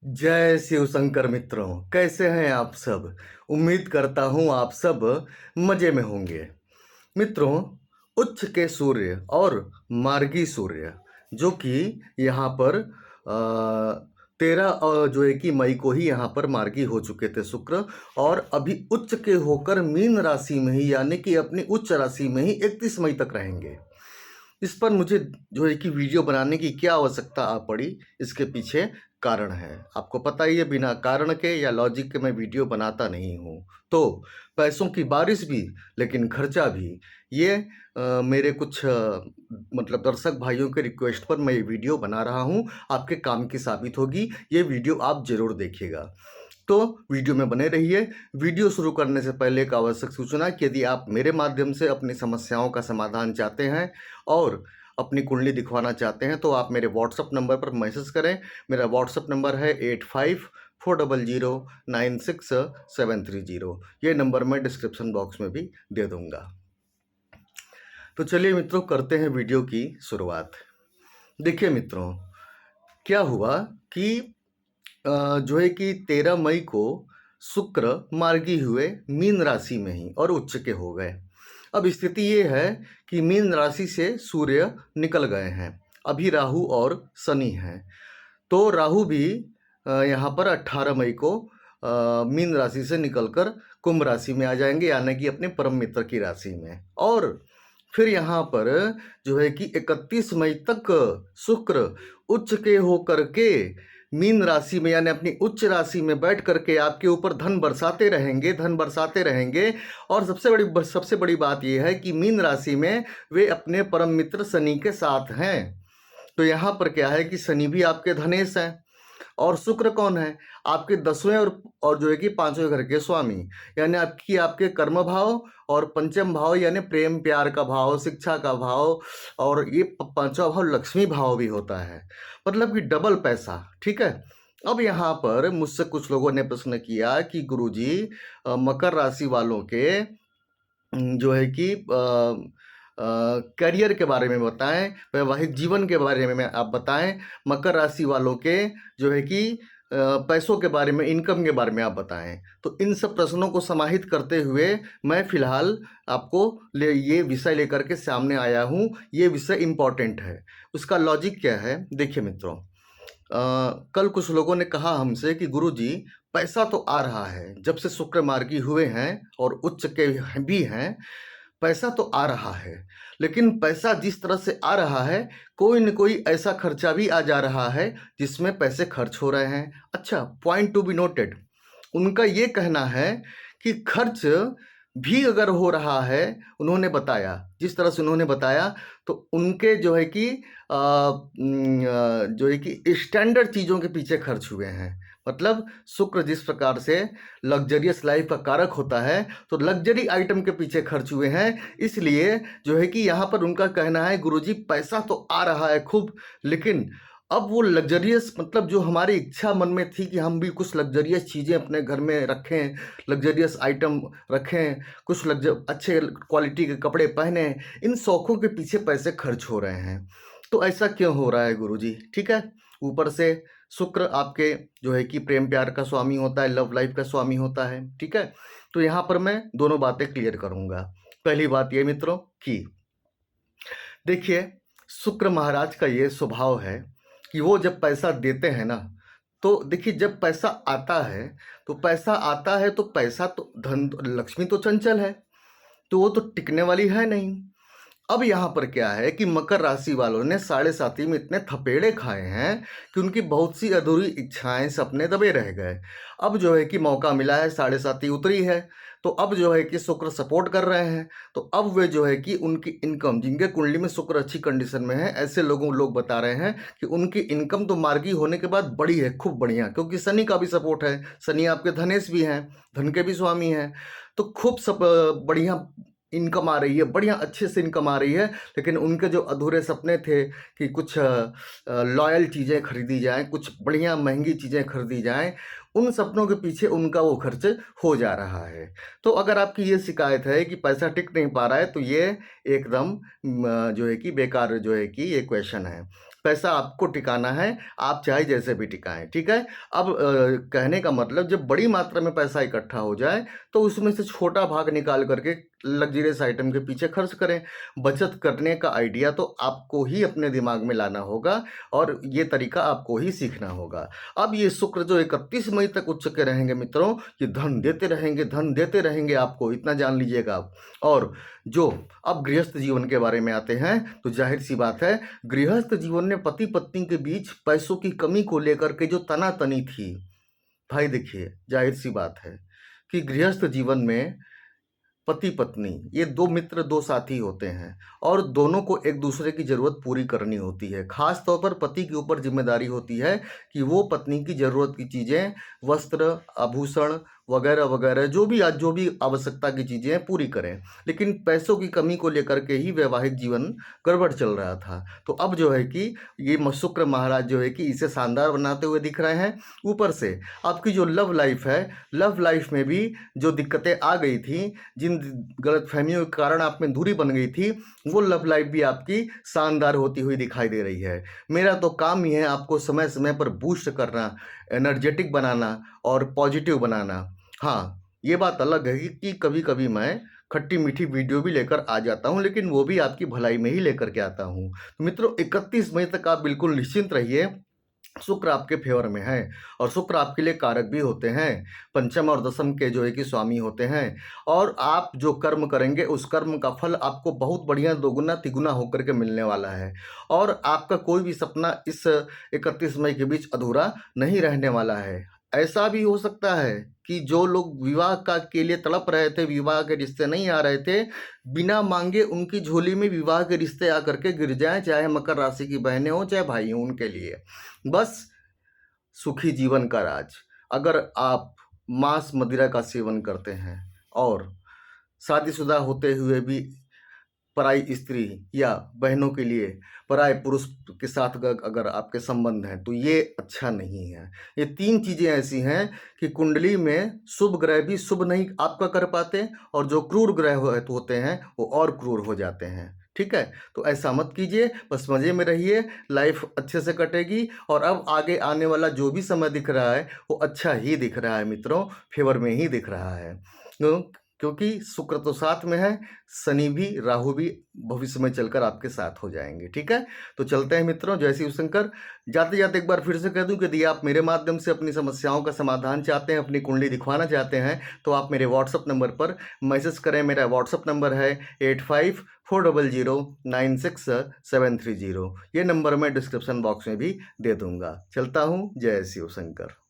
जय शिव शंकर मित्रों, कैसे हैं आप सब। उम्मीद करता हूं आप सब मजे में होंगे। मित्रों, उच्च के सूर्य और मार्गी सूर्य जो कि यहाँ पर 13 जो है कि मई को ही यहाँ पर मार्गी हो चुके थे शुक्र, और अभी उच्च के होकर मीन राशि में ही यानी कि अपनी उच्च राशि में ही 31 मई तक रहेंगे। इस पर मुझे जो है कि वीडियो बनाने की क्या आवश्यकता आ पड़ी, इसके पीछे कारण है। आपको पता ही है, बिना कारण के या लॉजिक के मैं वीडियो बनाता नहीं हूँ। तो पैसों की बारिश भी, लेकिन खर्चा भी। ये मेरे कुछ मतलब दर्शक भाइयों के रिक्वेस्ट पर मैं ये वीडियो बना रहा हूँ। आपके काम की साबित होगी ये वीडियो, आप ज़रूर देखिएगा। तो वीडियो में बने रहिए। वीडियो शुरू करने से पहले एक आवश्यक सूचना कि यदि आप मेरे माध्यम से अपनी समस्याओं का समाधान चाहते हैं और अपनी कुंडली दिखवाना चाहते हैं तो आप मेरे व्हाट्सअप नंबर पर मैसेज करें। मेरा व्हाट्सअप नंबर है 8540096730। ये नंबर मैं डिस्क्रिप्शन बॉक्स में भी दे दूंगा। तो चलिए मित्रों, करते हैं वीडियो की शुरुआत। देखिए मित्रों, क्या हुआ कि जो है कि 13 मई को शुक्र मार्गी हुए मीन राशि में ही और उच्च के हो गए। अब स्थिति ये है कि मीन राशि से सूर्य निकल गए हैं, अभी राहु और शनि हैं। तो राहु भी यहाँ पर 18 मई को मीन राशि से निकलकर कुंभ राशि में आ जाएंगे, यानी कि अपने परम मित्र की राशि में। और फिर यहाँ पर जो है कि 31 मई तक शुक्र उच्च के होकर के मीन राशि में यानी अपनी उच्च राशि में बैठ करके आपके ऊपर धन बरसाते रहेंगे, धन बरसाते रहेंगे। और सबसे बड़ी बात यह है कि मीन राशि में वे अपने परम मित्र शनि के साथ हैं। तो यहाँ पर क्या है कि शनि भी आपके धनेश हैं, और शुक्र कौन है? आपके 10वें और जो है कि 5वें घर के स्वामी, यानी आपके कर्म भाव और पंचम भाव यानी प्रेम प्यार का भाव, शिक्षा का भाव, और ये पांचवा भाव लक्ष्मी भाव भी होता है, मतलब कि डबल पैसा। ठीक है। अब यहाँ पर मुझसे कुछ लोगों ने प्रश्न किया कि गुरुजी, मकर राशि वालों के जो है कि करियर के बारे में बताएं, वैवाहिक जीवन के बारे में आप बताएं। मकर राशि वालों के जो है कि पैसों के बारे में, इनकम के बारे में आप बताएं। तो इन सब प्रश्नों को समाहित करते हुए मैं फिलहाल आपको ये विषय लेकर के सामने आया हूँ। ये विषय इम्पॉर्टेंट है। उसका लॉजिक क्या है? देखिए मित्रों, कल कुछ लोगों ने कहा हमसे कि गुरुजी, पैसा तो आ रहा है, जब से शुक्र मार्गी हुए हैं और उच्च के भी हैं, पैसा तो आ रहा है, लेकिन पैसा जिस तरह से आ रहा है, कोई न कोई ऐसा खर्चा भी आ जा रहा है जिसमें पैसे खर्च हो रहे हैं। अच्छा, पॉइंट टू बी नोटेड। उनका ये कहना है कि खर्च भी अगर हो रहा है, उन्होंने बताया, जिस तरह से उन्होंने बताया, तो उनके जो है कि जो है कि स्टैंडर्ड चीज़ों के पीछे खर्च हुए हैं। मतलब शुक्र जिस प्रकार से लग्जरियस लाइफ का कारक होता है, तो लग्जरी आइटम के पीछे खर्च हुए हैं। इसलिए जो है कि यहाँ पर उनका कहना है, गुरुजी पैसा तो आ रहा है खूब, लेकिन अब वो लग्जरियस, मतलब जो हमारी इच्छा मन में थी कि हम भी कुछ लग्जरियस चीज़ें अपने घर में रखें, लग्जरियस आइटम रखें, कुछ अच्छे क्वालिटी के कपड़े पहने, इन शौक़ों के पीछे पैसे खर्च हो रहे हैं। तो ऐसा क्यों हो रहा है गुरुजी? ठीक है। ऊपर से शुक्र आपके जो है कि प्रेम प्यार का स्वामी होता है, लव लाइफ का स्वामी होता है। ठीक है। तो यहाँ पर मैं दोनों बातें क्लियर करूँगा। पहली बात ये मित्रों कि देखिए, शुक्र महाराज का ये स्वभाव है कि वो जब पैसा देते हैं ना, तो देखिए, जब पैसा आता है तो पैसा तो धन, लक्ष्मी तो चंचल है, तो वो तो टिकने वाली है नहीं। अब यहाँ पर क्या है कि मकर राशि वालों ने 7.5 में इतने थपेड़े खाए हैं कि उनकी बहुत सी अधूरी इच्छाएं, सपने दबे रह गए। अब जो है कि मौका मिला है, 7.5 उतरी है, तो अब जो है कि शुक्र सपोर्ट कर रहे हैं। तो अब वे जो है कि उनकी इनकम, जिनके कुंडली में शुक्र अच्छी कंडीशन में है, ऐसे लोग बता रहे हैं कि उनकी इनकम तो मार्गी होने के बाद बड़ी है, खूब बढ़िया, क्योंकि शनि का भी सपोर्ट है। शनि आपके धनेश भी हैं, धन के भी स्वामी हैं। तो खूब सब बढ़िया इनकम आ रही है, बढ़िया अच्छे से इनकम आ रही है। लेकिन उनके जो अधूरे सपने थे कि कुछ लॉयल चीज़ें खरीदी जाएं, कुछ बढ़िया महंगी चीज़ें खरीदी जाएं, उन सपनों के पीछे उनका वो खर्च हो जा रहा है। तो अगर आपकी ये शिकायत है कि पैसा टिक नहीं पा रहा है, तो ये एकदम जो है कि बेकार जो है कि ये क्वेश्चन है। पैसा आपको टिकाना है, आप चाहे जैसे भी टिकाएं, ठीक है। अब कहने का मतलब जब बड़ी मात्रा में पैसा इकट्ठा हो जाए तो उसमें से छोटा भाग निकाल करके लग्जरियस आइटम के पीछे खर्च करें। बचत करने का आइडिया तो आपको ही अपने दिमाग में लाना होगा और ये तरीका आपको ही सीखना होगा। अब ये शुक्र जो 31 मई तक उच्च के रहेंगे मित्रों, ये धन देते रहेंगे आपको, इतना जान लीजिएगा आप। और जो अब गृहस्थ जीवन के बारे में आते हैं तो जाहिर सी बात है, गृहस्थ जीवन में पति पत्नी के बीच पैसों की कमी को लेकर के जो तनातनी थी, भाई देखिए जाहिर सी बात है कि गृहस्थ जीवन में पति पत्नी ये दो मित्र, दो साथी होते हैं और दोनों को एक दूसरे की ज़रूरत पूरी करनी होती है। खास तौर पर पति के ऊपर जिम्मेदारी होती है कि वो पत्नी की ज़रूरत की चीज़ें, वस्त्र, आभूषण वगैरह वगैरह जो भी आवश्यकता की चीज़ें पूरी करें। लेकिन पैसों की कमी को लेकर के ही वैवाहिक जीवन गड़बड़ चल रहा था। तो अब जो है कि ये शुक्र महाराज जो है कि इसे शानदार बनाते हुए दिख रहे हैं। ऊपर से आपकी जो लव लाइफ है, लव लाइफ में भी जो दिक्कतें आ गई थी, जिन गलतफहमियों के कारण आप में दूरी बन गई थी, वो लव लाइफ भी आपकी शानदार होती हुई दिखाई दे रही है। मेरा तो काम ही है आपको समय समय पर बूस्ट करना, एनर्जेटिक बनाना और पॉजिटिव बनाना। हाँ, ये बात अलग है कि कभी कभी मैं खट्टी मीठी वीडियो भी लेकर आ जाता हूँ, लेकिन वो भी आपकी भलाई में ही लेकर के आता हूँ। तो मित्रों 31 मई तक आप बिल्कुल निश्चिंत रहिए, शुक्र आपके फेवर में है और शुक्र आपके लिए कारक भी होते हैं, पंचम और दशम के जो है कि स्वामी होते हैं। और आप जो कर्म करेंगे उस कर्म का फल आपको बहुत बढ़िया दोगुना तिगुना होकर के मिलने वाला है और आपका कोई भी सपना इस 31 मई के बीच अधूरा नहीं रहने वाला है। ऐसा भी हो सकता है कि जो लोग विवाह का के लिए तड़प रहे थे, विवाह के रिश्ते नहीं आ रहे थे, बिना मांगे उनकी झोली में विवाह के रिश्ते आकर के गिर जाएं, चाहे मकर राशि की बहनें हों चाहे भाई हों, उनके लिए बस सुखी जीवन का राज। अगर आप मांस मदिरा का सेवन करते हैं और शादीशुदा होते हुए भी पराई स्त्री या बहनों के लिए पराये पुरुष के साथ अगर आपके संबंध हैं तो ये अच्छा नहीं है। ये तीन चीज़ें ऐसी हैं कि कुंडली में शुभ ग्रह भी शुभ नहीं आपका कर पाते और जो क्रूर ग्रह होते हैं वो और क्रूर हो जाते हैं, ठीक है। तो ऐसा मत कीजिए, बस मज़े में रहिए, लाइफ अच्छे से कटेगी और अब आगे आने वाला जो भी समय दिख रहा है वो अच्छा ही दिख रहा है मित्रों, फेवर में ही दिख रहा है। क्योंकि शुक्र तो साथ में है, शनि भी, राहु भी भविष्य में चलकर आपके साथ हो जाएंगे, ठीक है। तो चलते हैं मित्रों, जय शिव शंकर। जाते जाते एक बार फिर से कह दूं कि यदि आप मेरे माध्यम से अपनी समस्याओं का समाधान चाहते हैं, अपनी कुंडली दिखवाना चाहते हैं, तो आप मेरे व्हाट्सअप नंबर पर मैसेज करें। मेरा व्हाट्सअप नंबर है 8540096730। ये नंबर मैं डिस्क्रिप्शन बॉक्स में भी दे दूंगा। चलता हूँ, जय शिव शंकर।